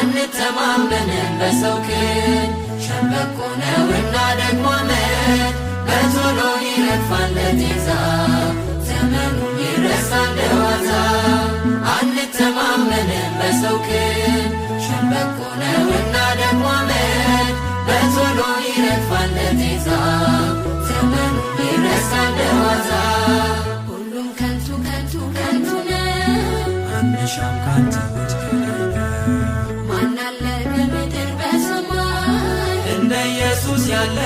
አንተማመንም በሰው ክንድ ሸምበቆ ነውና ደግሞ ዓመት በቶሎ ይረግፋል ለጤዛ ዘመኑ ይረሳል ለዋዛ አንተማመንም በሰው ክንድ ሸምበቆ ነውና ደግሞ ዓመት በቶሎ ይረግፋል ለጤዛ ዘመኑ ይረሳል ለዋዛ ሁሉም ከንቱ ከንቱ ከንቱ ነው አንሻም ካንተ ማናለ በምድር በሰማይ እንደ ኢየሱስ ያለ